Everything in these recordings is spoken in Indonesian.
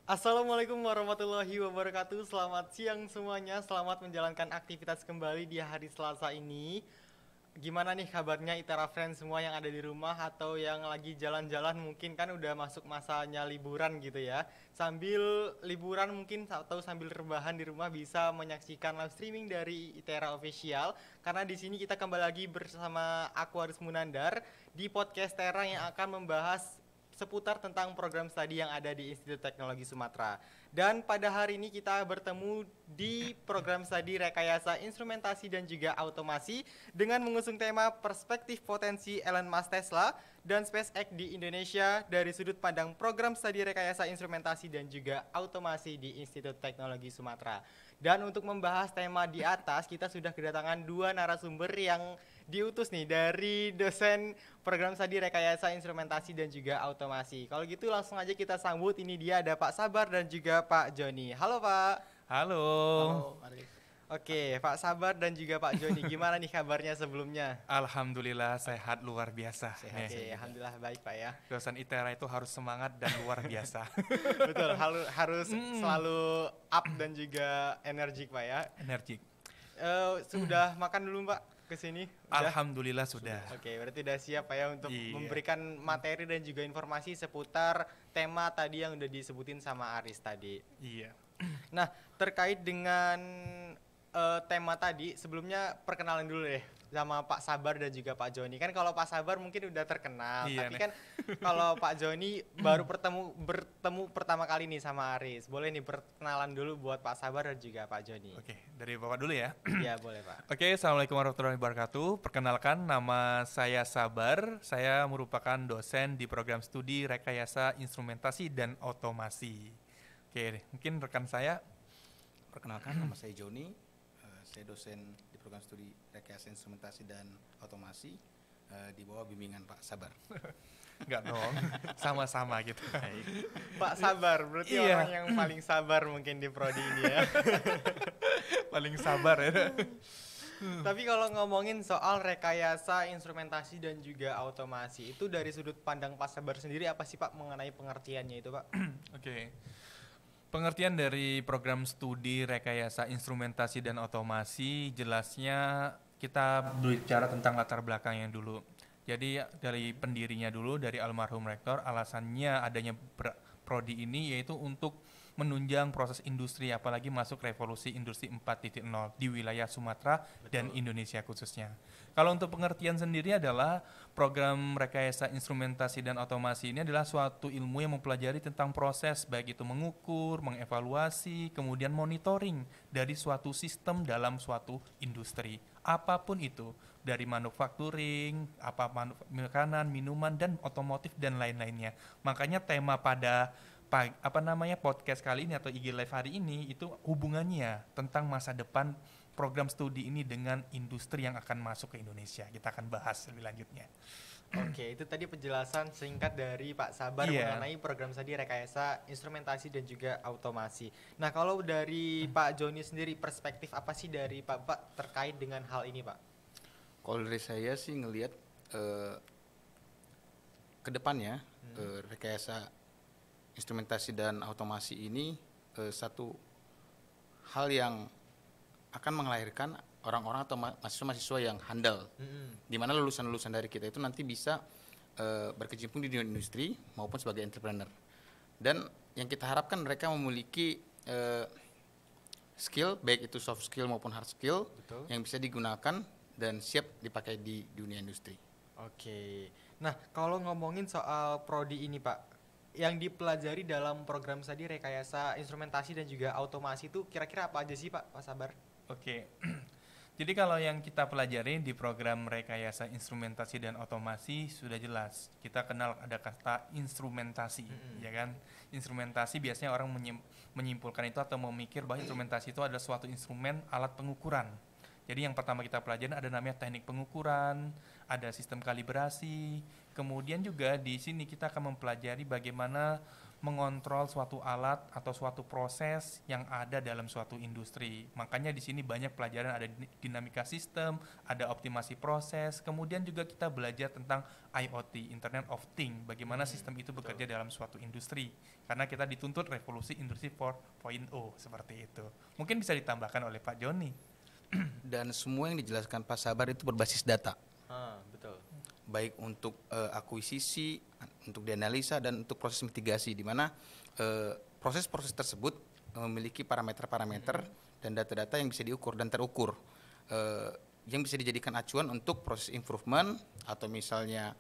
Assalamualaikum warahmatullahi wabarakatuh. Selamat siang semuanya. Selamat menjalankan aktivitas kembali di hari Selasa ini. Gimana nih kabarnya Itera Friends semua yang ada di rumah atau yang lagi jalan-jalan, mungkin kan udah masuk masanya liburan gitu ya. Sambil liburan mungkin atau sambil rebahan di rumah bisa menyaksikan live streaming dari Itera Official, karena di sini kita kembali lagi bersama aku Aris Munandar di podcast Tera yang akan membahas seputar tentang program studi yang ada di Institut Teknologi Sumatera. Dan pada hari ini kita bertemu di program studi Rekayasa Instrumentasi dan juga Automasi dengan mengusung tema Perspektif Potensi Elon Musk Tesla dan SpaceX di Indonesia dari sudut pandang program studi Rekayasa Instrumentasi dan juga Automasi di Institut Teknologi Sumatera. Dan untuk membahas tema di atas, kita sudah kedatangan dua narasumber yang diutus nih dari dosen program studi Rekayasa Instrumentasi dan juga Automasi. Kalau gitu langsung aja kita sambut, ini dia ada Pak Sabar dan juga Pak Joni. Halo Pak. Halo. Halo Arif. Oke, Pak Sabar dan juga Pak Joni, gimana nih kabarnya sebelumnya? Alhamdulillah sehat luar biasa. Sehat. Oke, alhamdulillah baik Pak ya. Dosen ITERA itu harus semangat dan luar biasa. Betul, harus selalu up dan juga energik Pak ya. Energik. Sudah makan dulu Pak kesini? Alhamdulillah sudah. Oke, berarti udah siap Pak ya untuk Iya. memberikan materi dan juga informasi seputar tema tadi yang udah disebutin sama Aris tadi. Iya. Nah, terkait dengan tema tadi, sebelumnya perkenalan dulu deh sama Pak Sabar dan juga Pak Joni. Kan kalau Pak Sabar mungkin udah terkenal, Iya tapi nih. kan kalau Pak Joni baru bertemu pertama kali nih sama Aris. Boleh nih perkenalan dulu buat Pak Sabar dan juga Pak Joni. Oke, dari Bapak dulu ya. Iya, boleh Pak. Oke, Assalamualaikum warahmatullahi wabarakatuh. Perkenalkan, nama saya Sabar. Saya merupakan dosen di program studi Rekayasa Instrumentasi dan Otomasi. Oke, mungkin rekan saya. Perkenalkan, nama saya Joni. Saya dosen di program studi Rekayasa Instrumentasi dan Otomasi di bawah bimbingan Pak Sabar. Enggak dong, sama-sama gitu. Pak Sabar, berarti Iya. orang yang paling sabar mungkin di prodi ini ya. Paling sabar ya. Tapi kalau ngomongin soal rekayasa, instrumentasi dan juga automasi, itu dari sudut pandang Pak Sabar sendiri apa sih Pak mengenai pengertiannya itu Pak? Oke. Pengertian dari program studi Rekayasa Instrumentasi dan Otomasi jelasnya kita berbicara tentang latar belakangnya dulu. Jadi dari pendirinya dulu, dari almarhum rektor, alasannya adanya prodi ini yaitu untuk menunjang proses industri, apalagi masuk revolusi industri 4.0 di wilayah Sumatera dan Indonesia khususnya. Kalau untuk pengertian sendiri adalah program rekayasa instrumentasi dan otomasi ini adalah suatu ilmu yang mempelajari tentang proses, baik itu mengukur, mengevaluasi, kemudian monitoring dari suatu sistem dalam suatu industri. Apapun itu, dari manufacturing, makanan, minuman, dan otomotif, dan lain-lainnya. Makanya tema pada podcast kali ini atau IG Live hari ini itu hubungannya tentang masa depan program studi ini dengan industri yang akan masuk ke Indonesia. Kita akan bahas lebih lanjutnya. Oke, itu tadi penjelasan singkat dari Pak Sabar mengenai program studi rekayasa instrumentasi dan juga automasi. Nah, kalau dari Pak Joni sendiri, perspektif apa sih dari Pak terkait dengan hal ini Pak? Kalau dari saya sih ngelihat ke depannya rekayasa instrumentasi dan otomasi ini satu hal yang akan melahirkan orang-orang atau mahasiswa-mahasiswa yang handal, di mana lulusan-lulusan dari kita itu nanti bisa berkecimpung di dunia industri maupun sebagai entrepreneur. Dan yang kita harapkan mereka memiliki skill, baik itu soft skill maupun hard skill, yang bisa digunakan dan siap dipakai di dunia industri. Oke, nah kalau ngomongin soal prodi ini Pak, yang dipelajari dalam program studi rekayasa instrumentasi dan juga automasi itu kira-kira apa aja sih Pak Sabar? Oke. Jadi kalau yang kita pelajari di program rekayasa instrumentasi dan otomasi sudah jelas. Kita kenal ada kata instrumentasi, ya kan? Instrumentasi biasanya orang menyimpulkan itu atau memikir bahwa instrumentasi itu adalah suatu instrumen alat pengukuran. Jadi yang pertama kita pelajari ada namanya teknik pengukuran, ada sistem kalibrasi, kemudian juga di sini kita akan mempelajari bagaimana mengontrol suatu alat atau suatu proses yang ada dalam suatu industri. Makanya di sini banyak pelajaran, ada dinamika sistem, ada optimasi proses, kemudian juga kita belajar tentang IoT, Internet of Things, bagaimana sistem itu bekerja dalam suatu industri. Karena kita dituntut revolusi industri 4.0 seperti itu. Mungkin bisa ditambahkan oleh Pak Joni. Dan semua yang dijelaskan Pak Sabar itu berbasis data. Betul. Baik untuk akuisisi, untuk dianalisa, dan untuk proses mitigasi, di mana proses-proses tersebut memiliki parameter-parameter dan data-data yang bisa diukur dan terukur, yang bisa dijadikan acuan untuk proses improvement, atau misalnya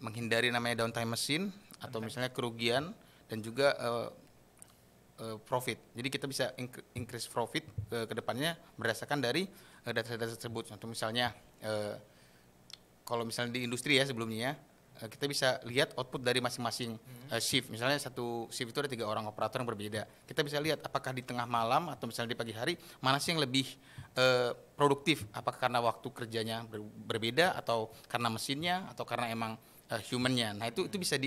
menghindari namanya downtime mesin, atau misalnya kerugian, dan juga profit. Jadi kita bisa increase profit ke depannya berdasarkan dari data-data tersebut. Contoh misalnya kalau misalnya di industri ya sebelumnya kita bisa lihat output dari masing-masing shift. Misalnya satu shift itu ada 3 orang operator yang berbeda. Kita bisa lihat apakah di tengah malam atau misalnya di pagi hari mana sih yang lebih produktif. Apakah karena waktu kerjanya berbeda, atau karena mesinnya, atau karena emang humannya. Nah itu bisa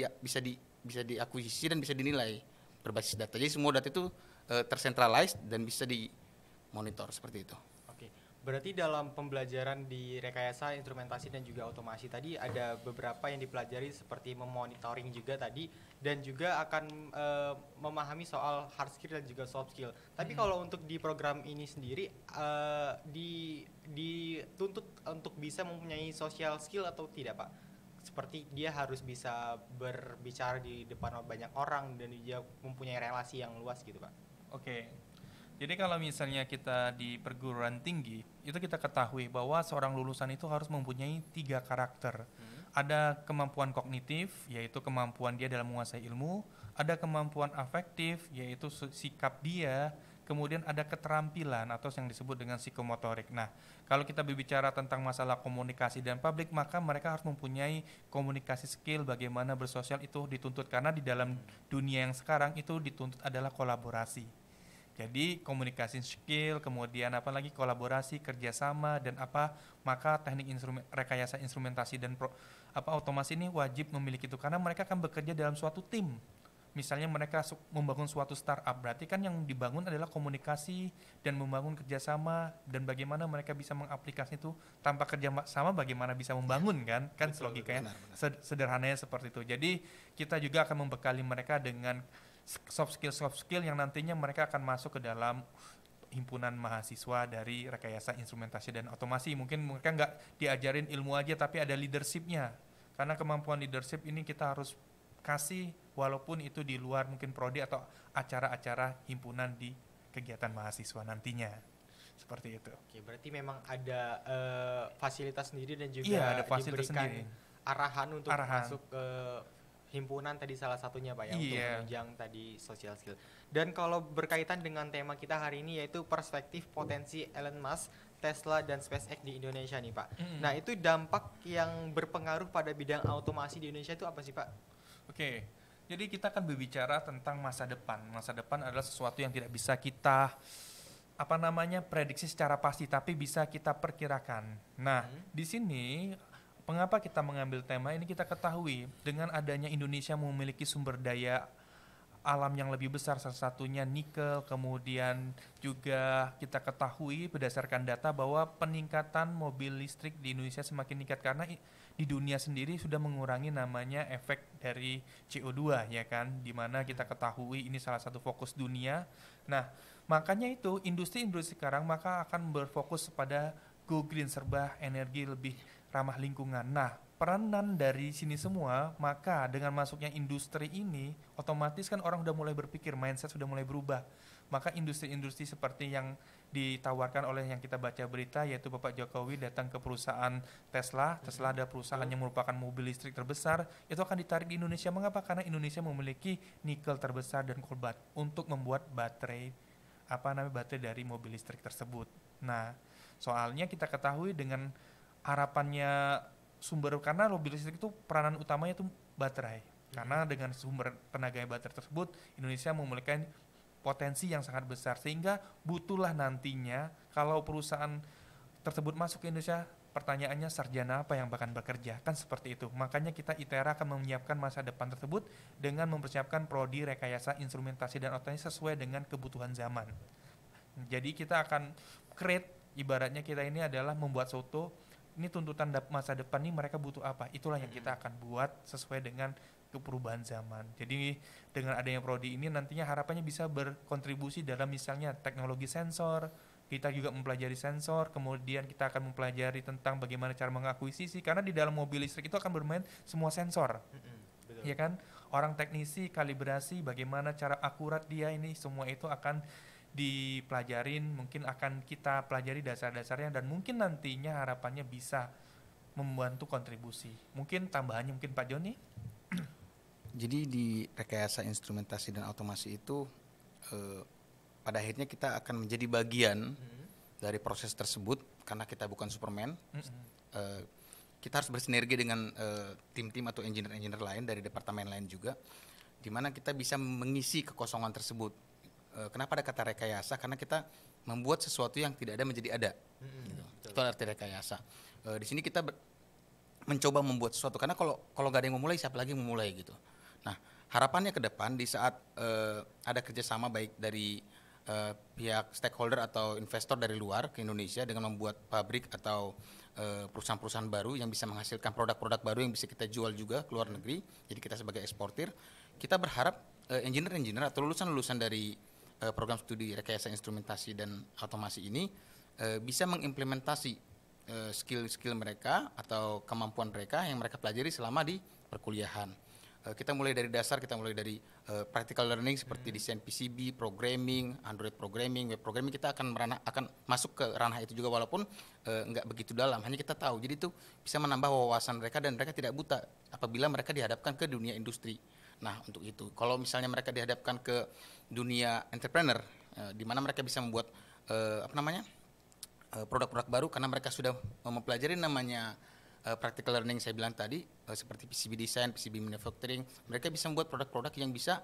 diakuisisi dan bisa dinilai berbasis data. Jadi semua data itu tercentralized dan bisa dimonitor seperti itu. Berarti dalam pembelajaran di rekayasa, instrumentasi, dan juga otomasi tadi ada beberapa yang dipelajari seperti memonitoring juga tadi, dan juga akan memahami soal hard skill dan juga soft skill. Tapi kalau untuk di program ini sendiri dituntut untuk bisa mempunyai social skill atau tidak, Pak? Seperti dia harus bisa berbicara di depan banyak orang dan dia mempunyai relasi yang luas gitu, Pak. Oke. Jadi kalau misalnya kita di perguruan tinggi, itu kita ketahui bahwa seorang lulusan itu harus mempunyai 3 karakter. Ada kemampuan kognitif, yaitu kemampuan dia dalam menguasai ilmu. Ada kemampuan afektif, yaitu sikap dia. Kemudian ada keterampilan atau yang disebut dengan psikomotorik. Nah, kalau kita berbicara tentang masalah komunikasi dan publik, maka mereka harus mempunyai komunikasi skill, bagaimana bersosial itu dituntut. Karena di dalam dunia yang sekarang itu dituntut adalah kolaborasi. Jadi komunikasi skill, kemudian apalagi kolaborasi, kerjasama, dan maka teknik rekayasa instrumentasi dan otomasi ini wajib memiliki itu, karena mereka akan bekerja dalam suatu tim. Misalnya mereka membangun suatu startup, berarti kan yang dibangun adalah komunikasi dan membangun kerjasama, dan bagaimana mereka bisa mengaplikasi itu. Tanpa kerjasama bagaimana bisa membangun kan logikanya sederhananya seperti itu. Jadi kita juga akan membekali mereka dengan soft skill yang nantinya mereka akan masuk ke dalam himpunan mahasiswa dari rekayasa instrumentasi dan otomasi. Mungkin mereka nggak diajarin ilmu aja, tapi ada leadershipnya, karena kemampuan leadership ini kita harus kasih walaupun itu di luar mungkin prodi atau acara-acara himpunan di kegiatan mahasiswa nantinya, seperti itu. Oke, berarti memang ada fasilitas sendiri dan juga ada fasilitas diberikan sendiri. arahan untuk masuk ke himpunan tadi salah satunya, Pak, ya, untuk menunjang tadi social skill. Dan kalau berkaitan dengan tema kita hari ini yaitu perspektif potensi Elon Musk, Tesla, dan SpaceX di Indonesia nih, Pak. Nah, itu dampak yang berpengaruh pada bidang otomasi di Indonesia itu apa sih, Pak? Oke, jadi kita akan berbicara tentang masa depan. Masa depan adalah sesuatu yang tidak bisa kita prediksi secara pasti, tapi bisa kita perkirakan. Nah, di sini mengapa kita mengambil tema ini? Kita ketahui dengan adanya Indonesia memiliki sumber daya alam yang lebih besar, salah satunya nikel, kemudian juga kita ketahui berdasarkan data bahwa peningkatan mobil listrik di Indonesia semakin meningkat karena di dunia sendiri sudah mengurangi namanya efek dari CO2, ya kan, dimana kita ketahui ini salah satu fokus dunia. Nah, makanya itu industri-industri sekarang maka akan berfokus pada go green, serba energi lebih ramah lingkungan. Nah, peranan dari sini semua, maka dengan masuknya industri ini, otomatis kan orang udah mulai berpikir, mindset sudah mulai berubah. Maka industri-industri seperti yang ditawarkan oleh yang kita baca berita, yaitu Bapak Jokowi datang ke perusahaan Tesla. Tesla ada perusahaan yang merupakan mobil listrik terbesar, itu akan ditarik di Indonesia. Mengapa? Karena Indonesia memiliki nikel terbesar dan kobalt untuk membuat baterai dari mobil listrik tersebut. Nah, soalnya kita ketahui dengan harapannya sumber, karena mobil listrik itu peranan utamanya itu baterai. Karena dengan sumber tenaga baterai tersebut Indonesia memiliki potensi yang sangat besar, sehingga butuhlah nantinya kalau perusahaan tersebut masuk ke Indonesia, pertanyaannya sarjana apa yang bahkan bekerja, kan seperti itu. Makanya kita ITERA akan menyiapkan masa depan tersebut dengan mempersiapkan prodi rekayasa instrumentasi dan otomatis sesuai dengan kebutuhan zaman. Jadi kita akan create, ibaratnya kita ini adalah membuat suatu, ini tuntutan masa depan nih mereka butuh apa, itulah yang kita akan buat sesuai dengan perubahan zaman. Jadi dengan adanya prodi ini nantinya harapannya bisa berkontribusi dalam misalnya teknologi sensor, kita juga mempelajari sensor, kemudian kita akan mempelajari tentang bagaimana cara mengakuisisi, karena di dalam mobil listrik itu akan bermain semua sensor, Betul. ya kan? Orang teknisi, kalibrasi, bagaimana cara akurat dia ini, semua itu akan dipelajarin, mungkin akan kita pelajari dasar-dasarnya, dan mungkin nantinya harapannya bisa membantu kontribusi. Mungkin tambahannya mungkin Pak Joni? Jadi di rekayasa instrumentasi dan otomasi itu pada akhirnya kita akan menjadi bagian dari proses tersebut karena kita bukan Superman. Kita harus bersinergi dengan tim-tim atau engineer-engineer lain dari departemen lain juga, di mana kita bisa mengisi kekosongan tersebut. Kenapa ada kata rekayasa? Karena kita membuat sesuatu yang tidak ada menjadi ada. Gitu. Itu arti rekayasa. Di sini kita mencoba membuat sesuatu, karena kalau nggak ada yang memulai, siapa lagi yang memulai gitu. Nah, harapannya ke depan di saat ada kerjasama baik dari pihak stakeholder atau investor dari luar ke Indonesia dengan membuat pabrik atau perusahaan-perusahaan baru yang bisa menghasilkan produk-produk baru yang bisa kita jual juga ke luar negeri. Jadi kita sebagai eksportir, kita berharap engineer-engineer atau lulusan-lulusan dari program studi rekayasa instrumentasi dan otomasi ini bisa mengimplementasi skill-skill mereka atau kemampuan mereka yang mereka pelajari selama di perkuliahan. Kita mulai dari dasar, kita mulai dari practical learning seperti desain PCB, programming, Android programming, web programming. Kita akan masuk ke ranah itu juga walaupun nggak begitu dalam. Hanya kita tahu. Jadi itu bisa menambah wawasan mereka dan mereka tidak buta apabila mereka dihadapkan ke dunia industri. Nah, untuk itu, kalau misalnya mereka dihadapkan ke dunia entrepreneur, di mana mereka bisa membuat produk-produk baru karena mereka sudah mempelajari namanya practical learning saya bilang tadi, seperti PCB design, PCB manufacturing. Mereka bisa membuat produk-produk yang bisa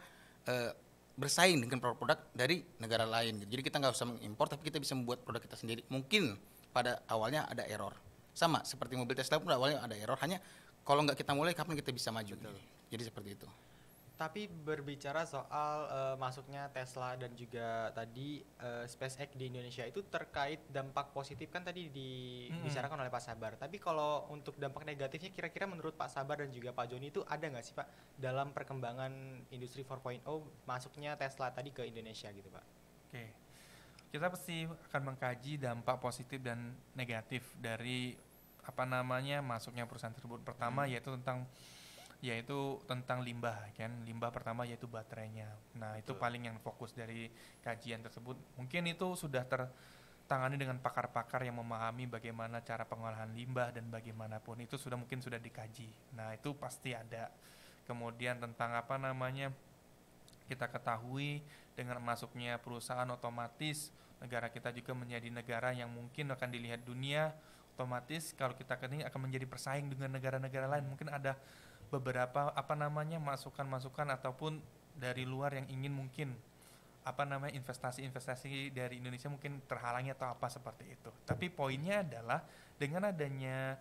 bersaing dengan produk-produk dari negara lain. Jadi kita nggak usah mengimpor, tapi kita bisa membuat produk kita sendiri. Mungkin pada awalnya ada error, sama seperti mobil Tesla pun awalnya ada error. Hanya kalau nggak kita mulai, kapan kita bisa maju? Jadi seperti itu. Tapi berbicara soal masuknya Tesla dan juga tadi SpaceX di Indonesia itu terkait dampak positif kan tadi dibicarakan oleh Pak Sabar. Tapi kalau untuk dampak negatifnya kira-kira menurut Pak Sabar dan juga Pak Joni itu ada nggak sih Pak dalam perkembangan industri 4.0 masuknya Tesla tadi ke Indonesia gitu Pak? Oke, kita pasti akan mengkaji dampak positif dan negatif dari masuknya perusahaan tersebut. Pertama yaitu tentang limbah kan, limbah pertama yaitu baterainya. Nah, itu paling yang fokus dari kajian tersebut. Mungkin itu sudah tertangani dengan pakar-pakar yang memahami bagaimana cara pengolahan limbah dan bagaimanapun itu mungkin sudah dikaji. Nah, itu pasti ada. Kemudian tentang kita ketahui dengan masuknya perusahaan otomatis negara kita juga menjadi negara yang mungkin akan dilihat dunia, otomatis kalau kita akan menjadi persaing dengan negara-negara lain. Mungkin ada beberapa masukan-masukan ataupun dari luar yang ingin mungkin investasi dari Indonesia mungkin terhalangi atau apa seperti itu. Tapi poinnya adalah dengan adanya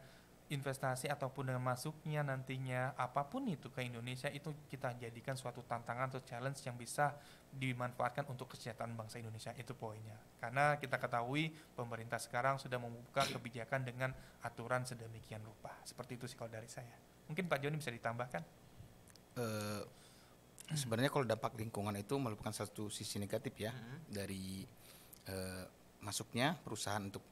investasi ataupun dengan masuknya nantinya apapun itu ke Indonesia, itu kita jadikan suatu tantangan atau challenge yang bisa dimanfaatkan untuk kesejahteraan bangsa Indonesia. Itu poinnya. Karena kita ketahui pemerintah sekarang sudah membuka kebijakan dengan aturan sedemikian rupa. Seperti itu sih kalau dari saya. Mungkin Pak Joni bisa ditambahkan? Sebenarnya kalau dampak lingkungan itu merupakan satu sisi negatif ya dari masuknya perusahaan untuk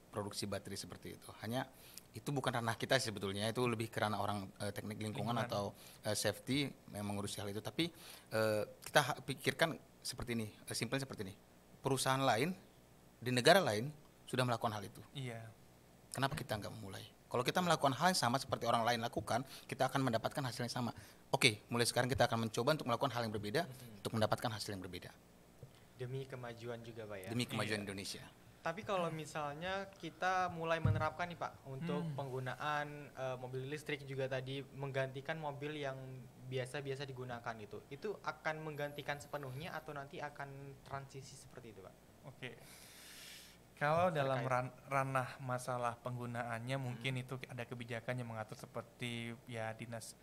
produksi baterai seperti itu. Hanya itu bukan ranah kita sebetulnya, itu lebih ke ranah orang teknik lingkungan atau safety yang mengurusi hal itu. Tapi kita pikirkan seperti ini, simpelnya seperti ini. Perusahaan lain di negara lain sudah melakukan hal itu. Iya. Kenapa kita nggak memulai? Kalau kita melakukan hal yang sama seperti orang lain lakukan, kita akan mendapatkan hasil yang sama. Oke, mulai sekarang kita akan mencoba untuk melakukan hal yang berbeda, untuk mendapatkan hasil yang berbeda. Demi kemajuan juga Pak ya? Demi kemajuan Indonesia. Tapi kalau misalnya kita mulai menerapkan nih Pak untuk penggunaan mobil listrik juga tadi menggantikan mobil yang biasa-biasa digunakan itu akan menggantikan sepenuhnya atau nanti akan transisi seperti itu Pak? Oke. Kalau dalam terkait. ranah masalah penggunaannya mungkin itu ada kebijakan yang mengatur seperti ya dinas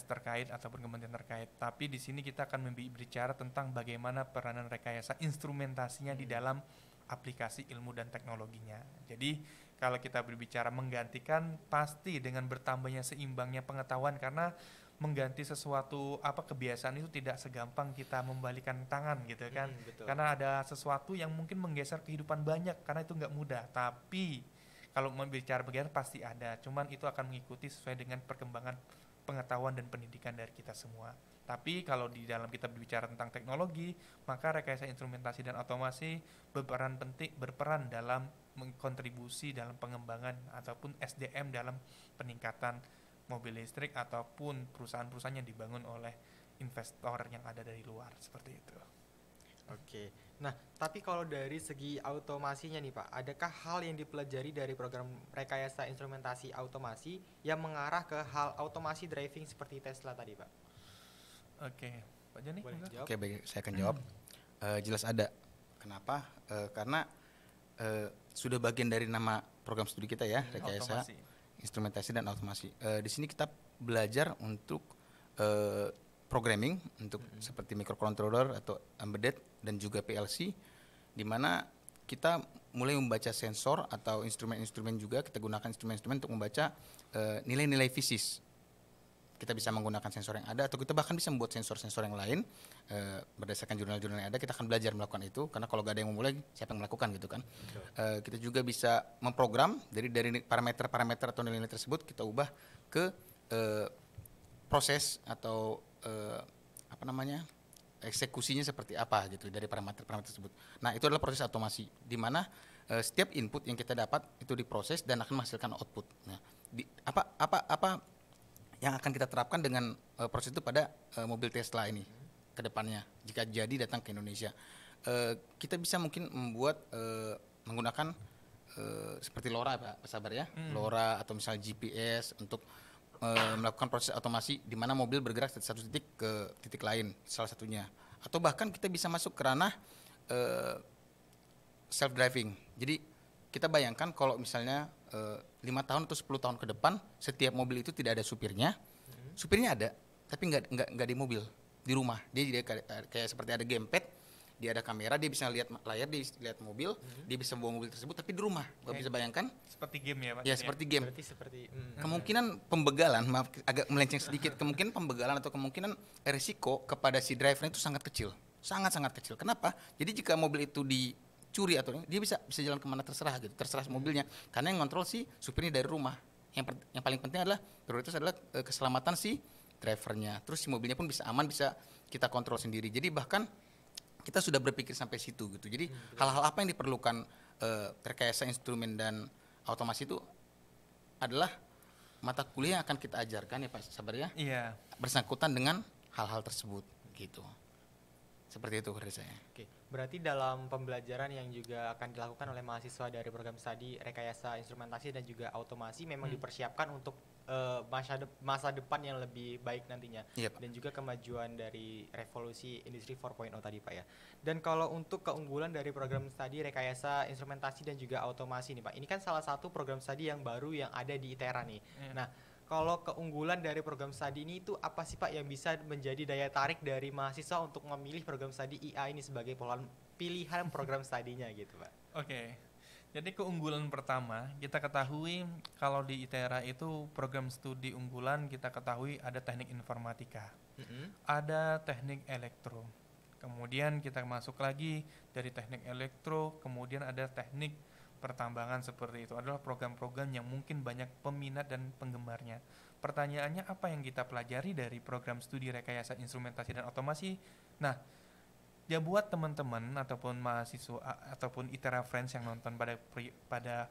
terkait ataupun kementerian terkait. Tapi di sini kita akan berbicara tentang bagaimana peranan rekayasa instrumentasinya di dalam aplikasi ilmu dan teknologinya. Jadi kalau kita berbicara menggantikan, pasti dengan bertambahnya seimbangnya pengetahuan, karena mengganti sesuatu kebiasaan itu tidak segampang kita membalikan tangan gitu kan. Betul. Karena ada sesuatu yang mungkin menggeser kehidupan banyak, karena itu nggak mudah. Tapi kalau mau bicara bagaimana pasti ada, cuman itu akan mengikuti sesuai dengan perkembangan pengetahuan dan pendidikan dari kita semua. Tapi kalau di dalam kita berbicara tentang teknologi, maka rekayasa instrumentasi dan otomasi berperan dalam mengkontribusi dalam pengembangan ataupun SDM dalam peningkatan mobil listrik ataupun perusahaan-perusahaan yang dibangun oleh investor yang ada dari luar, seperti itu. Oke. Nah, tapi kalau dari segi automasinya nih Pak, adakah hal yang dipelajari dari program rekayasa instrumentasi automasi yang mengarah ke hal otomasi driving seperti Tesla tadi Pak? Oke, Pak Joni. Boleh monggo. jawab? Oke, baik, saya akan jawab. Jelas ada. Kenapa? Karena sudah bagian dari nama program studi kita ya, rekayasa Otomasi. instrumentasi dan otomasi. Di sini kita belajar untuk programming untuk seperti microcontroller atau embedded dan juga PLC, di mana kita mulai membaca sensor atau instrumen-instrumen juga, kita gunakan instrumen-instrumen untuk membaca nilai-nilai fisis. Kita bisa menggunakan sensor yang ada atau kita bahkan bisa membuat sensor-sensor yang lain berdasarkan jurnal-jurnal yang ada. Kita akan belajar melakukan itu, karena kalau gak ada yang memulai siapa yang melakukan gitu kan. Kita juga bisa memprogram dari parameter-parameter atau nilai-nilai tersebut kita ubah ke proses atau eksekusinya seperti apa gitu dari parameter-parameter tersebut. Nah, itu adalah proses otomasi di mana setiap input yang kita dapat itu diproses dan akan menghasilkan output. Nah, apa yang akan kita terapkan dengan proses itu pada mobil Tesla ini ke depannya jika jadi datang ke Indonesia. Kita bisa mungkin membuat menggunakan seperti LoRa Pak Sabar ya, LoRa atau misalnya GPS untuk melakukan proses otomasi di mana mobil bergerak dari satu titik ke titik lain salah satunya. Atau bahkan kita bisa masuk ke ranah self driving. Jadi kita bayangkan kalau misalnya 5 tahun atau 10 tahun ke depan setiap mobil itu tidak ada supirnya. Supirnya ada, tapi nggak di mobil, di rumah. Dia kayak seperti ada gamepad, dia ada kamera, dia bisa lihat layar, dia bisa lihat mobil, dia bisa bawa mobil tersebut tapi di rumah. Bapak bisa bayangkan? Seperti game ya Pak? Ya, seperti game. Berarti seperti Kemungkinan pembegalan, maaf agak melenceng sedikit, kemungkinan pembegalan atau kemungkinan risiko kepada si drivernya itu sangat kecil. Sangat-sangat kecil. Kenapa? Jadi jika mobil itu dicuri atau dia bisa jalan kemana terserah gitu, terserah mobilnya, karena yang kontrol si supirnya dari rumah. Yang paling penting adalah prioritas adalah keselamatan si drivernya. Terus si mobilnya pun bisa aman, bisa kita kontrol sendiri. Jadi bahkan kita sudah berpikir sampai situ gitu. Jadi hal-hal apa yang diperlukan rekayasa instrumen dan otomasi itu adalah mata kuliah yang akan kita ajarkan ya Pak Sabar ya. Iya. Bersangkutan dengan hal-hal tersebut gitu. Seperti itu dari saya. Oke, berarti dalam pembelajaran yang juga akan dilakukan oleh mahasiswa dari program studi rekayasa instrumentasi dan juga otomasi memang dipersiapkan untuk masa depan yang lebih baik nantinya. Iya, Pak. Dan juga kemajuan dari revolusi industri 4.0 tadi Pak ya. Dan kalau untuk keunggulan dari program studi rekayasa instrumentasi dan juga otomasi nih Pak, ini kan salah satu program studi yang baru yang ada di ITERA nih. Iya. Nah, kalau keunggulan dari program studi ini itu apa sih Pak yang bisa menjadi daya tarik dari mahasiswa untuk memilih program studi IA ini sebagai pilihan program studinya gitu Pak? Oke. Jadi keunggulan pertama, kita ketahui kalau di ITERA itu program studi unggulan kita ketahui ada teknik informatika, ada teknik elektro. Kemudian kita masuk lagi dari teknik elektro, kemudian ada teknik pertambangan seperti itu. Adalah program-program yang mungkin banyak peminat dan penggemarnya. Pertanyaannya apa yang kita pelajari dari program studi rekayasa instrumentasi dan otomasi? Nah, ya buat teman-teman ataupun mahasiswa ataupun ITERA Friends yang nonton pada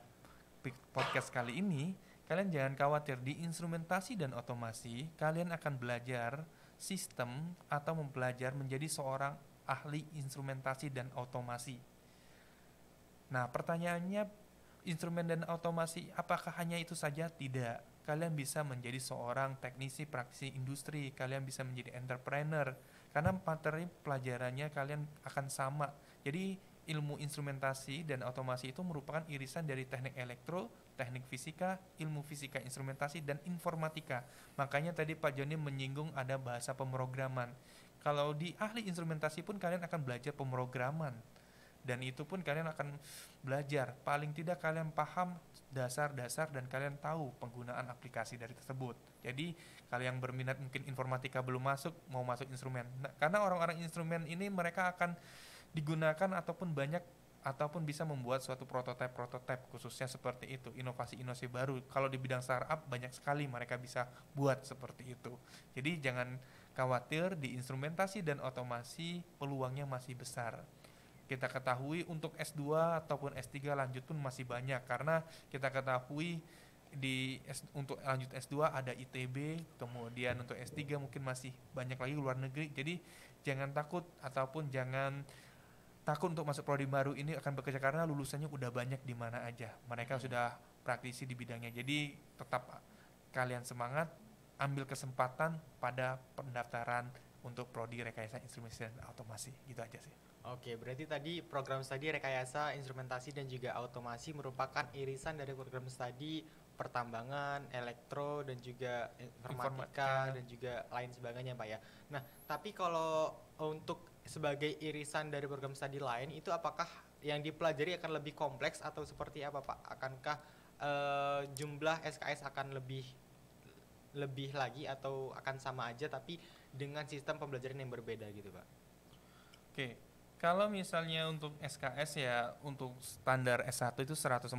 podcast kali ini, kalian jangan khawatir, di instrumentasi dan otomasi kalian akan belajar sistem atau mempelajari menjadi seorang ahli instrumentasi dan otomasi. Nah, pertanyaannya, instrumen dan otomasi apakah hanya itu saja? Tidak. Kalian bisa menjadi seorang teknisi praktisi industri, kalian bisa menjadi entrepreneur, karena materi pelajarannya kalian akan sama. Jadi ilmu instrumentasi dan otomasi itu merupakan irisan dari teknik elektro, teknik fisika, ilmu fisika instrumentasi, dan informatika. Makanya tadi Pak Joni menyinggung ada bahasa pemrograman. Kalau di ahli instrumentasi pun kalian akan belajar pemrograman. Dan itu pun kalian akan belajar. Paling tidak kalian paham dasar-dasar dan kalian tahu penggunaan aplikasi dari tersebut. Jadi kalau yang berminat mungkin informatika belum masuk, mau masuk instrumen. Nah, karena orang-orang instrumen ini mereka akan digunakan ataupun banyak ataupun bisa membuat suatu prototipe khususnya seperti itu, inovasi-inovasi baru. Kalau di bidang startup banyak sekali mereka bisa buat seperti itu. Jadi jangan khawatir, di instrumentasi dan otomasi peluangnya masih besar. Kita ketahui untuk S2 ataupun S3 lanjut pun masih banyak, karena kita ketahui untuk lanjut S2 ada ITB, kemudian untuk S3 mungkin masih banyak lagi luar negeri. Jadi jangan takut ataupun jangan takut untuk masuk prodi baru ini akan bekerja, karena lulusannya udah banyak di mana aja. Mereka sudah praktisi di bidangnya. Jadi tetap kalian semangat, ambil kesempatan pada pendaftaran untuk prodi rekayasa instrumentasi dan otomasi. Gitu aja sih. Oke, berarti tadi program studi rekayasa instrumentasi dan juga otomasi merupakan irisan dari program studi pertambangan, elektro, dan juga informatika dan juga lain sebagainya, Pak ya. Nah, tapi kalau untuk sebagai irisan dari program studi lain, itu apakah yang dipelajari akan lebih kompleks atau seperti apa, Pak? Akankah jumlah SKS akan lebih lagi atau akan sama aja tapi dengan sistem pembelajaran yang berbeda gitu, Pak? Oke. Kalau misalnya untuk SKS ya, untuk standar S1 itu 144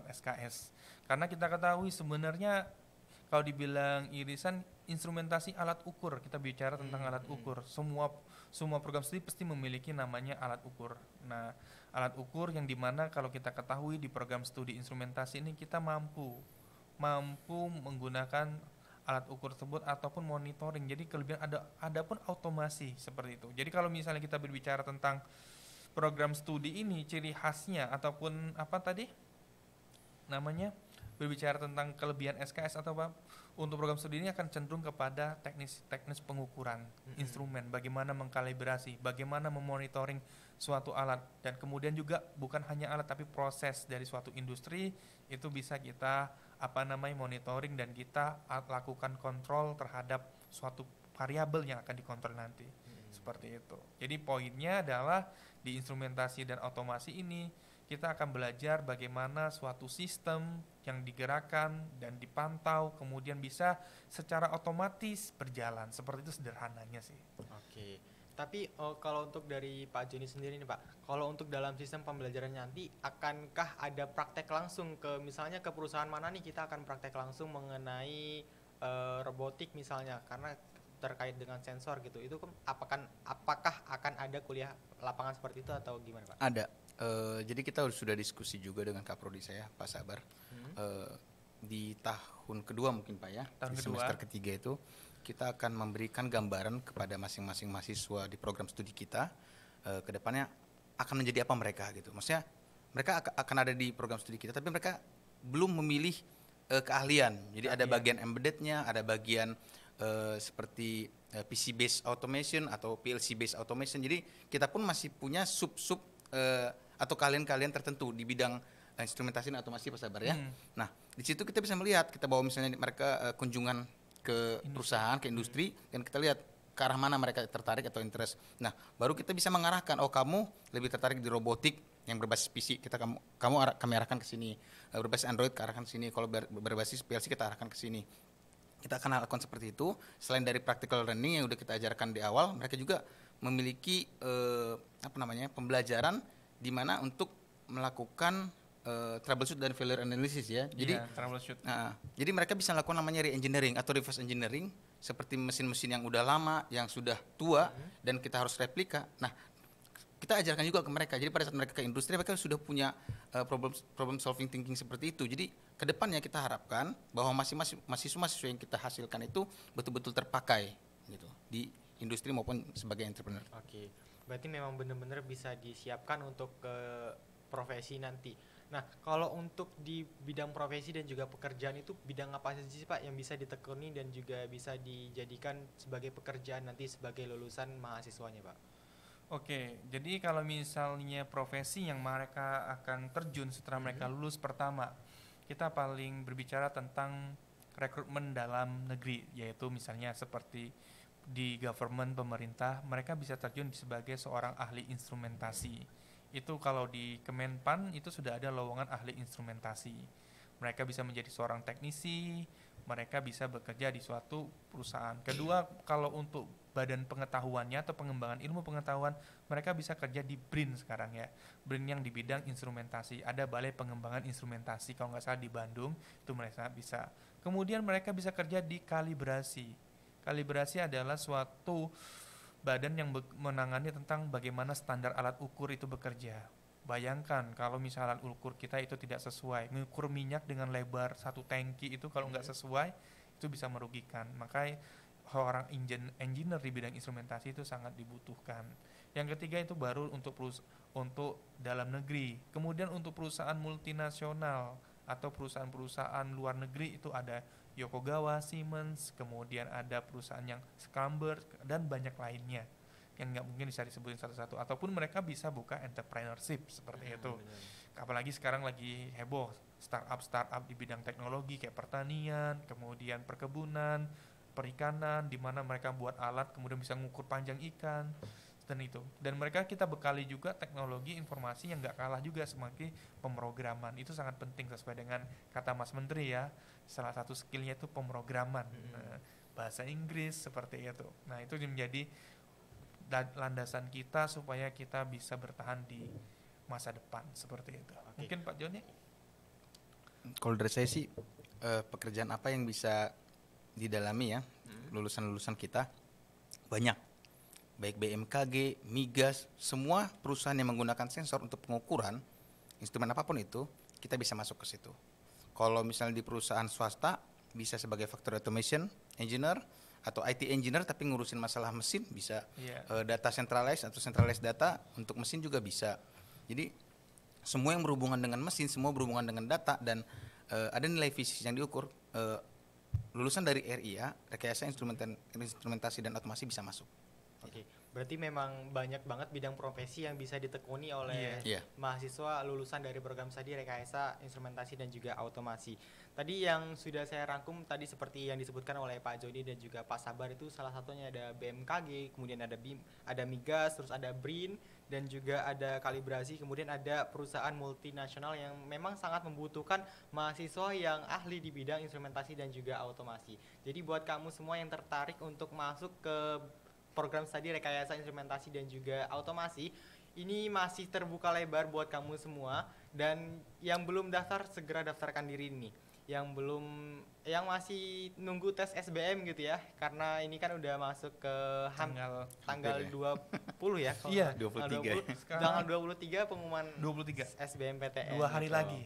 SKS. Karena kita ketahui sebenarnya kalau dibilang irisan instrumentasi alat ukur, kita bicara tentang alat ukur. Semua program studi pasti memiliki namanya alat ukur. Nah, alat ukur yang dimana kalau kita ketahui di program studi instrumentasi ini kita mampu menggunakan alat ukur tersebut ataupun monitoring. Jadi kelebihan ada pun automasi seperti itu. Jadi kalau misalnya kita berbicara tentang program studi ini, ciri khasnya ataupun apa tadi namanya, berbicara tentang kelebihan SKS atau apa, untuk program studi ini akan cenderung kepada teknis pengukuran instrumen, bagaimana mengkalibrasi, bagaimana memonitoring suatu alat, dan kemudian juga bukan hanya alat tapi proses dari suatu industri itu bisa kita monitoring dan kita lakukan kontrol terhadap suatu variabel yang akan dikontrol nanti. Seperti itu. Jadi poinnya adalah di instrumentasi dan otomasi ini kita akan belajar bagaimana suatu sistem yang digerakkan dan dipantau kemudian bisa secara otomatis berjalan. Seperti itu sederhananya sih. Oke. Tapi kalau untuk dari Pak Joni sendiri nih Pak, kalau untuk dalam sistem pembelajaran nanti akankah ada praktek langsung ke misalnya ke perusahaan mana nih kita akan praktek langsung mengenai robotik misalnya, karena terkait dengan sensor gitu, itu apakah akan ada kuliah lapangan seperti itu atau gimana Pak? Ada. Jadi kita sudah diskusi juga dengan Kaprodi saya, Pak Sabar. Di tahun kedua mungkin Pak ya, di semester ketiga itu kita akan memberikan gambaran kepada masing-masing mahasiswa di program studi kita, ke depannya akan menjadi apa mereka gitu. Maksudnya mereka akan ada di program studi kita, tapi mereka belum memilih keahlian. Jadi ada bagian embeddednya, ada bagian seperti PC based automation atau PLC based automation. Jadi kita pun masih punya sub-sub atau kalian-kalian tertentu di bidang instrumentasi dan otomasi Pak Sabar ya. Nah, di situ kita bisa melihat, kita bawa misalnya mereka kunjungan ke perusahaan, ke industri, dan kita lihat ke arah mana mereka tertarik atau interest. Nah, baru kita bisa mengarahkan, oh kamu lebih tertarik di robotik yang berbasis PC, kami arahkan ke sini. Berbasis Android ke arahkan ke sini, kalau berbasis PLC kita arahkan ke sini. Kita akan lakukan seperti itu. Selain dari practical learning yang udah kita ajarkan di awal, mereka juga memiliki pembelajaran di mana untuk melakukan troubleshoot dan failure analysis ya. Jadi troubleshoot. Jadi mereka bisa melakukan namanya re-engineering atau reverse engineering seperti mesin-mesin yang udah lama, yang sudah tua dan kita harus replika. Nah, kita ajarkan juga ke mereka. Jadi pada saat mereka ke industri mereka sudah punya problem solving thinking seperti itu. Jadi ke depannya kita harapkan bahwa mahasiswa yang kita hasilkan itu betul-betul terpakai gitu di industri maupun sebagai entrepreneur. Oke. Berarti memang benar-benar bisa disiapkan untuk profesi nanti. Nah, kalau untuk di bidang profesi dan juga pekerjaan itu bidang apa saja sih Pak yang bisa ditekuni dan juga bisa dijadikan sebagai pekerjaan nanti sebagai lulusan mahasiswanya Pak? Oke, jadi kalau misalnya profesi yang mereka akan terjun setelah mereka lulus pertama, kita paling berbicara tentang rekrutmen dalam negeri, yaitu misalnya seperti di government pemerintah, mereka bisa terjun sebagai seorang ahli instrumentasi. Itu kalau di Kemenpan itu sudah ada lowongan ahli instrumentasi. Mereka bisa menjadi seorang teknisi, mereka bisa bekerja di suatu perusahaan. Kedua, kalau untuk badan pengetahuannya atau pengembangan ilmu pengetahuan, mereka bisa kerja di BRIN sekarang ya. BRIN yang di bidang instrumentasi. Ada Balai Pengembangan Instrumentasi kalau nggak salah di Bandung, itu mereka bisa. Kemudian mereka bisa kerja di kalibrasi. Kalibrasi adalah suatu badan yang menangani tentang bagaimana standar alat ukur itu bekerja. Bayangkan kalau misalnya alat ukur kita itu tidak sesuai, mengukur minyak dengan lebar satu tangki itu kalau nggak sesuai, itu bisa merugikan. Makanya seorang engineer di bidang instrumentasi itu sangat dibutuhkan. Yang ketiga itu baru untuk dalam negeri. Kemudian untuk perusahaan multinasional atau perusahaan-perusahaan luar negeri itu ada Yokogawa, Siemens, kemudian ada perusahaan yang Schlumberger dan banyak lainnya yang nggak mungkin bisa disebutin satu-satu, ataupun mereka bisa buka entrepreneurship seperti itu. Apalagi sekarang lagi heboh startup di bidang teknologi kayak pertanian, kemudian perkebunan, perikanan, di mana mereka buat alat kemudian bisa mengukur panjang ikan dan itu. Dan mereka kita bekali juga teknologi informasi yang nggak kalah juga sebagai pemrograman. Itu sangat penting sesuai dengan kata Mas Menteri ya. Salah satu skillnya itu pemrograman, bahasa Inggris seperti itu. Nah itu menjadi landasan kita supaya kita bisa bertahan di masa depan seperti itu. Mungkin Pak Joni? Kalau dari saya sih pekerjaan apa yang bisa didalami ya lulusan-lulusan kita banyak, baik BMKG, migas, semua perusahaan yang menggunakan sensor untuk pengukuran instrumen apapun itu kita bisa masuk ke situ. Kalau misalnya di perusahaan swasta bisa sebagai factory automation engineer atau IT engineer tapi ngurusin masalah mesin bisa, data centralized atau centralized data untuk mesin juga bisa. Jadi semua yang berhubungan dengan mesin, semua berhubungan dengan data dan ada nilai fisik yang diukur, lulusan dari RIA, Rekayasa Instrumentasi dan Otomasi bisa masuk. Oke. Berarti memang banyak banget bidang profesi yang bisa ditekuni oleh mahasiswa lulusan dari program studi Rekayasa Instrumentasi dan juga Otomasi. Tadi yang sudah saya rangkum tadi seperti yang disebutkan oleh Pak Joni dan juga Pak Sabar itu salah satunya ada BMKG, kemudian ada BIM, ada migas, terus ada BRIN dan juga ada kalibrasi, kemudian ada perusahaan multinasional yang memang sangat membutuhkan mahasiswa yang ahli di bidang instrumentasi dan juga otomasi. Jadi buat kamu semua yang tertarik untuk masuk ke program studi Rekayasa Instrumentasi dan juga Otomasi, ini masih terbuka lebar buat kamu semua, dan yang belum daftar segera daftarkan diri nih. Yang masih nunggu tes SBM gitu ya, karena ini kan udah masuk ke tanggal 20 ya. Iya, 23. Tanggal 23 pengumuman 23 SBMPTN. 2 hari gitu. lagi.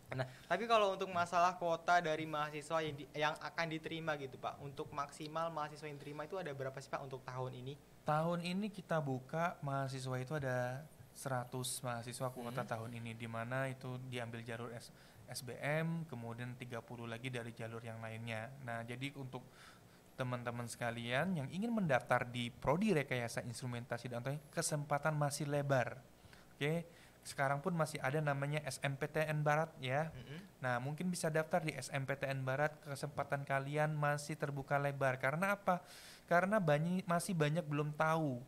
Nah, tapi kalau untuk masalah kuota dari mahasiswa yang akan diterima gitu Pak, untuk maksimal mahasiswa yang diterima itu ada berapa sih Pak untuk tahun ini? Tahun ini kita buka mahasiswa itu ada 100 mahasiswa kuota tahun ini, di mana itu diambil jalur SBM, kemudian 30 lagi dari jalur yang lainnya. Nah, jadi untuk teman-teman sekalian yang ingin mendaftar di Prodi Rekayasa Instrumentasi dan Otomasi, kesempatan masih lebar. Oke. Sekarang pun masih ada namanya SMPTN Barat ya. Nah, mungkin bisa daftar di SMPTN Barat, kesempatan kalian masih terbuka lebar. Karena apa? Karena masih banyak belum tahu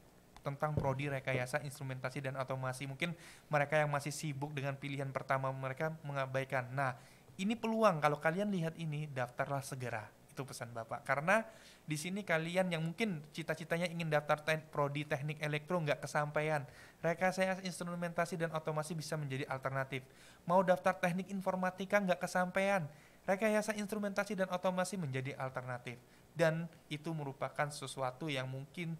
tentang Prodi Rekayasa Instrumentasi dan Otomasi. Mungkin mereka yang masih sibuk dengan pilihan pertama mereka mengabaikan. Nah, ini peluang, kalau kalian lihat ini, daftarlah segera. Itu pesan Bapak. Karena di sini kalian yang mungkin cita-citanya ingin daftar Prodi Teknik Elektro nggak kesampaian, Rekayasa Instrumentasi dan Otomasi bisa menjadi alternatif. Mau daftar Teknik Informatika nggak kesampaian, Rekayasa Instrumentasi dan Otomasi menjadi alternatif. Dan itu merupakan sesuatu yang mungkin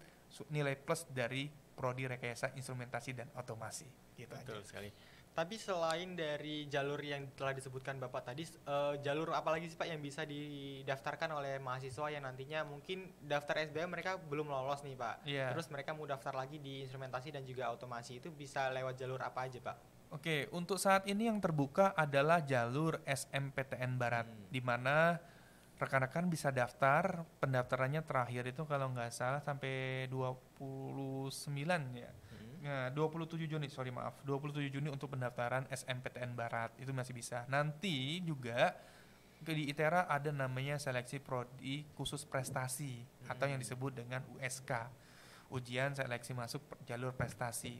nilai plus dari Prodi Rekayasa Instrumentasi dan Otomasi. Gitu. Betul sekali. Tapi selain dari jalur yang telah disebutkan Bapak tadi, jalur apa lagi sih Pak yang bisa didaftarkan oleh mahasiswa yang nantinya mungkin daftar SBM mereka belum lolos nih Pak. Terus mereka mau daftar lagi di instrumentasi dan juga otomasi, itu bisa lewat jalur apa aja Pak? Oke, untuk saat ini yang terbuka adalah jalur SMPTN Barat, di mana rekan-rekan bisa daftar. Pendaftarannya terakhir itu kalau nggak salah sampai 29 ya. Nah, 27 Juni, sorry maaf, 27 Juni untuk pendaftaran SMPTN Barat, itu masih bisa. Nanti juga di ITERA ada namanya seleksi prodi khusus prestasi atau yang disebut dengan USK, ujian seleksi masuk jalur prestasi,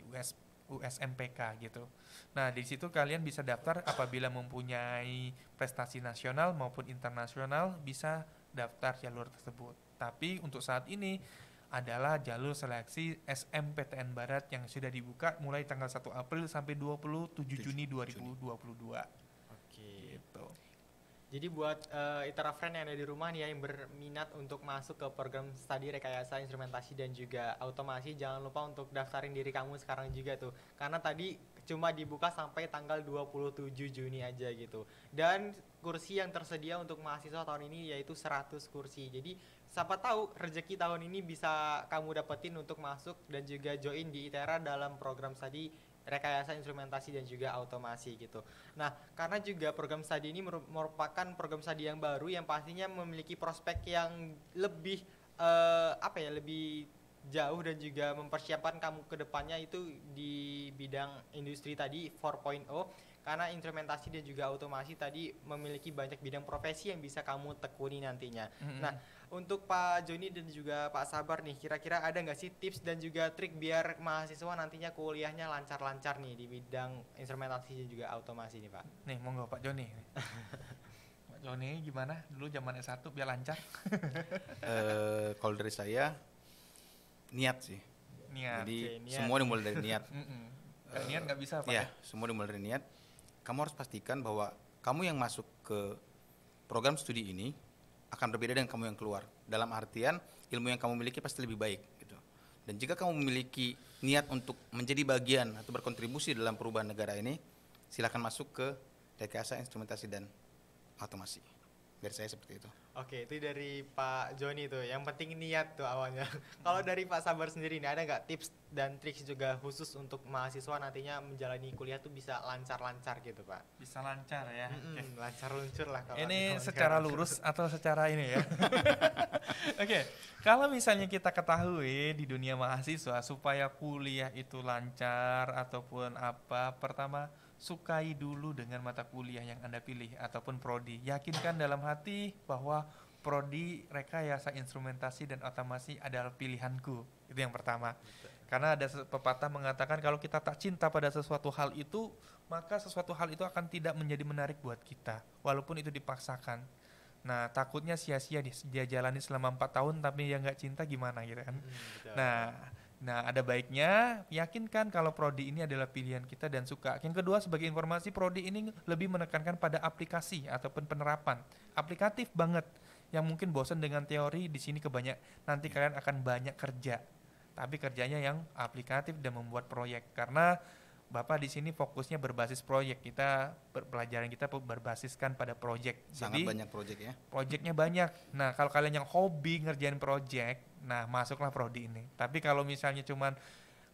USMPK gitu. Nah, di situ kalian bisa daftar apabila mempunyai prestasi nasional maupun internasional, bisa daftar jalur tersebut. Tapi untuk saat ini adalah jalur seleksi SMPTN Barat yang sudah dibuka mulai tanggal 1 April sampai 27 Juni 2022. Oke. Gitu. Jadi buat ITERA friend yang ada di rumah nih ya, yang berminat untuk masuk ke program studi rekayasa instrumentasi dan juga automasi, jangan lupa untuk daftarin diri kamu sekarang juga tuh. Karena tadi cuma dibuka sampai tanggal 27 Juni aja gitu. Dan kursi yang tersedia untuk mahasiswa tahun ini yaitu 100 kursi. Jadi siapa tahu rezeki tahun ini bisa kamu dapetin untuk masuk dan juga join di ITERA dalam program studi rekayasa instrumentasi dan juga automasi gitu. Nah, karena juga program studi ini merupakan program studi yang baru yang pastinya memiliki prospek yang lebih lebih jauh dan juga mempersiapkan kamu ke depannya itu di bidang industri tadi 4.0, karena instrumentasi dan juga automasi tadi memiliki banyak bidang profesi yang bisa kamu tekuni nantinya. Nah, untuk Pak Joni dan juga Pak Sabar nih, kira-kira ada nggak sih tips dan juga trik biar mahasiswa nantinya kuliahnya lancar-lancar nih di bidang instrumentasi dan juga automasi nih Pak? Nih, monggo Pak Joni. Pak Joni gimana dulu zaman S1 biar lancar? Kalau dari saya, niat sih. Niat. Jadi Oke, niat. semua dimulai dari niat. Nggak niat nggak bisa Pak. Ya, semua dimulai dari niat. Kamu harus pastikan bahwa kamu yang masuk ke program studi ini akan berbeda dengan kamu yang keluar. Dalam artian ilmu yang kamu miliki pasti lebih baik gitu. Dan jika kamu memiliki niat untuk menjadi bagian atau berkontribusi dalam perubahan negara ini, silakan masuk ke rekayasa instrumentasi dan otomasi. Dari saya seperti itu. Oke, itu dari Pak Joni tuh. Yang penting niat tuh awalnya. Kalau dari Pak Sabar sendiri nih, ada nggak tips dan trik juga khusus untuk mahasiswa nantinya menjalani kuliah tuh bisa lancar-lancar gitu Pak? Bisa lancar ya. Oke. Lancar luncur lah kalau Ini zaman secara sekarang. lurus atau secara ini ya? Oke, kalau misalnya kita ketahui di dunia mahasiswa supaya kuliah itu lancar ataupun apa, pertama sukai dulu dengan mata kuliah yang Anda pilih ataupun prodi. Yakinkan dalam hati bahwa prodi rekayasa instrumentasi dan otomasi adalah pilihanku. Itu yang pertama. Karena ada pepatah mengatakan kalau kita tak cinta pada sesuatu hal itu, maka sesuatu hal itu akan tidak menjadi menarik buat kita, walaupun itu dipaksakan. Nah, takutnya sia-sia dia jalani selama 4 tahun tapi ya nggak cinta gimana gitu kan. Betul. Nah, ada baiknya yakinkan kalau prodi ini adalah pilihan kita dan suka. Yang kedua, sebagai informasi, prodi ini lebih menekankan pada aplikasi ataupun penerapan. Aplikatif banget. Yang mungkin bosan dengan teori, di sini nanti kalian akan banyak kerja. Tapi kerjanya yang aplikatif dan membuat proyek. Karena Bapak di sini fokusnya berbasis proyek. Pelajaran kita berbasiskan pada proyek. Sangat Jadi, banyak proyek ya. proyeknya banyak. Nah, kalau kalian yang hobi ngerjain proyek, nah masuklah prodi ini. Tapi kalau misalnya cuman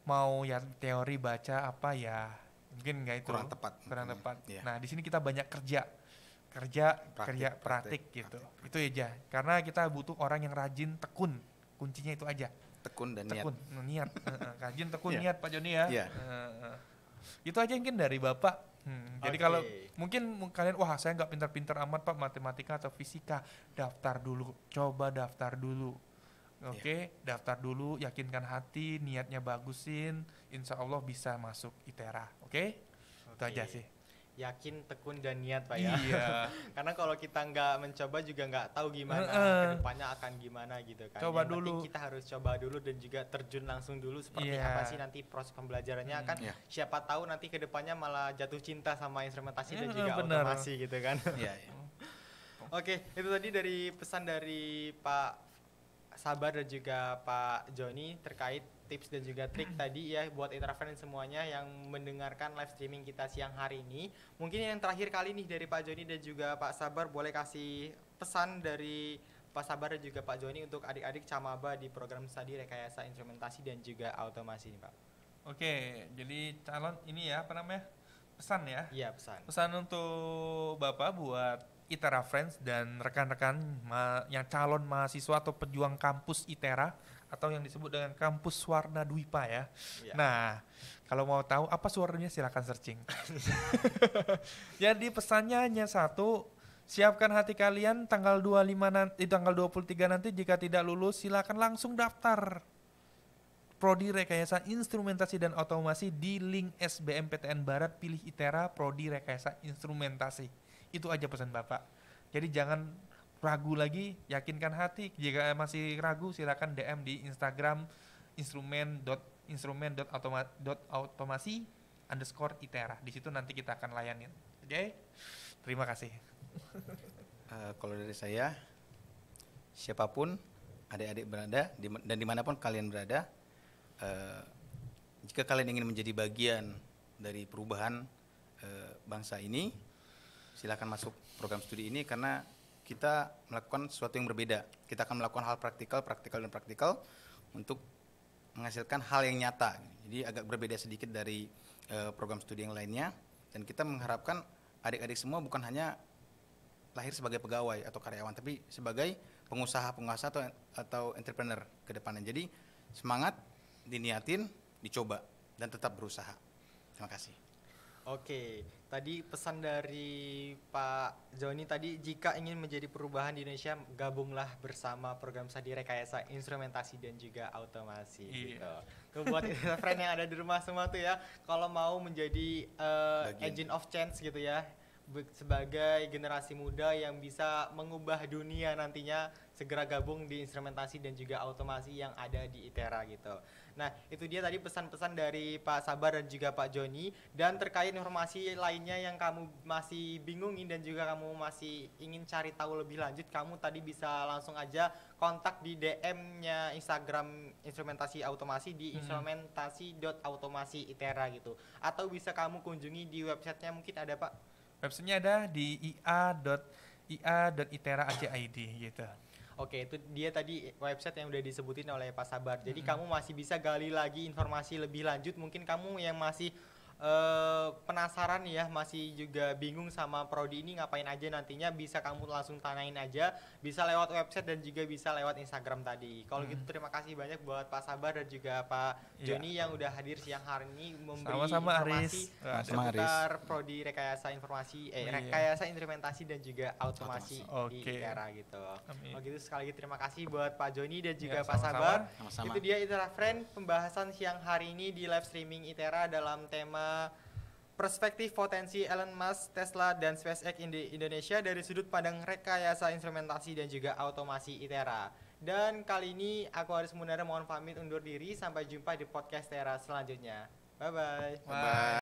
mau ya teori baca apa ya, mungkin nggak itu. Kurang tepat. Kurang mungkin. tepat. Iya. Nah, di sini kita banyak kerja praktik gitu. praktik. Itu aja. Karena kita butuh orang yang rajin, tekun. Kuncinya itu aja. Tekun dan niat. Tekun, niat. Rajin, tekun, Iya. niat Pak Joni ya. Iya. Itu aja mungkin dari Bapak. Jadi Oke. kalau mungkin kalian, wah saya nggak pintar-pintar amat Pak matematika atau fisika, daftar dulu, coba daftar dulu. Oke, daftar dulu, yakinkan hati, niatnya bagusin, insya Allah bisa masuk ITERA. Oke? Itu Oke. aja sih. Yakin, tekun dan niat Pak ya. Iya. Karena kalau kita nggak mencoba juga nggak tahu gimana kedepannya akan gimana gitu kan. Coba Yang penting dulu. kita harus coba dulu dan juga terjun langsung dulu seperti Iya. apa sih nanti proses pembelajarannya kan. Iya. Siapa tahu nanti kedepannya malah jatuh cinta sama instrumentasi dan Iya, juga benar. automasi gitu kan. Iya, iya. Oke, itu tadi dari pesan dari Pak Sabar dan juga Pak Joni terkait tips dan juga trik tadi ya buat ITERA friends semuanya yang mendengarkan live streaming kita siang hari ini. Mungkin yang terakhir kali nih dari Pak Joni dan juga Pak Sabar, boleh kasih pesan dari Pak Sabar dan juga Pak Joni untuk adik-adik Camaba di program studi rekayasa instrumentasi dan juga automasi nih Pak. Oke, jadi calon ini ya apa namanya? Pesan ya. Iya, pesan. Pesan untuk Bapak buat ITERA Friends dan rekan-rekan yang calon mahasiswa atau pejuang kampus ITERA atau yang disebut dengan kampus Warna Dwipa ya. Iya. Nah, kalau mau tahu apa suaranya silakan searching. Jadi pesannya hanya satu, siapkan hati kalian tanggal 25 nanti, tanggal 23 nanti jika tidak lulus silakan langsung daftar Prodi Rekayasa Instrumentasi dan Otomasi di link SBMPTN Barat, pilih ITERA Prodi Rekayasa Instrumentasi. Itu aja pesan Bapak. Jadi jangan ragu lagi, yakinkan hati. Jika masih ragu silakan DM di Instagram instrumen.automasi_ITERA. Di situ nanti kita akan layanin. Oke? Terima kasih. Kalau dari saya, siapapun adik-adik berada dan dimanapun kalian berada, jika kalian ingin menjadi bagian dari perubahan bangsa ini, silakan masuk program studi ini karena kita melakukan sesuatu yang berbeda. Kita akan melakukan hal praktikal untuk menghasilkan hal yang nyata. Jadi agak berbeda sedikit dari program studi yang lainnya, dan kita mengharapkan adik-adik semua bukan hanya lahir sebagai pegawai atau karyawan, tapi sebagai pengusaha atau entrepreneur ke depannya. Jadi semangat, diniatin, dicoba, dan tetap berusaha. Terima kasih. Oke, tadi pesan dari Pak Joni tadi, jika ingin menjadi perubahan di Indonesia, gabunglah bersama program studi rekayasa instrumentasi dan juga otomasi. Iya. Gitu. Tuh buat friend yang ada di rumah semua tuh ya, kalau mau menjadi agent of change gitu ya, sebagai generasi muda yang bisa mengubah dunia nantinya, segera gabung di instrumentasi dan juga otomasi yang ada di ITERA gitu. Nah, itu dia tadi pesan-pesan dari Pak Sabar dan juga Pak Joni. Dan terkait informasi lainnya yang kamu masih bingungin dan juga kamu masih ingin cari tahu lebih lanjut, kamu tadi bisa langsung aja kontak di DM-nya Instagram instrumentasi otomasi di instrumentasi.automasi ITERA gitu. Atau bisa kamu kunjungi di websitenya, mungkin ada Pak? Websitenya ada di ia.itera.ac.id gitu. Oke, itu dia tadi website yang udah disebutin oleh Pak Sabar. Jadi kamu masih bisa gali lagi informasi lebih lanjut. Mungkin kamu yang masih penasaran ya, masih juga bingung sama prodi ini ngapain aja nantinya, bisa kamu langsung tanyain aja, bisa lewat website dan juga bisa lewat Instagram tadi. Kalau gitu terima kasih banyak buat Pak Sabar dan juga Pak Joni yang udah hadir siang hari ini memberi Sama-sama, informasi Aris. seputar prodi rekayasa informasi, rekayasa instrumentasi dan juga otomasi di Oke. ITERA gitu. Amin. Kalau gitu sekali lagi terima kasih buat Pak Joni dan juga Ya, Pak sama-sama. Sabar. Sama-sama. Itu dia ITERA Friend, pembahasan siang hari ini di live streaming ITERA dalam tema perspektif potensi Elon Musk, Tesla, dan SpaceX di Indonesia dari sudut pandang rekayasa instrumentasi dan juga otomasi ITERA. Dan kali ini aku Aris Munara mohon pamit undur diri, sampai jumpa di podcast ITERA selanjutnya. Bye-bye. Bye.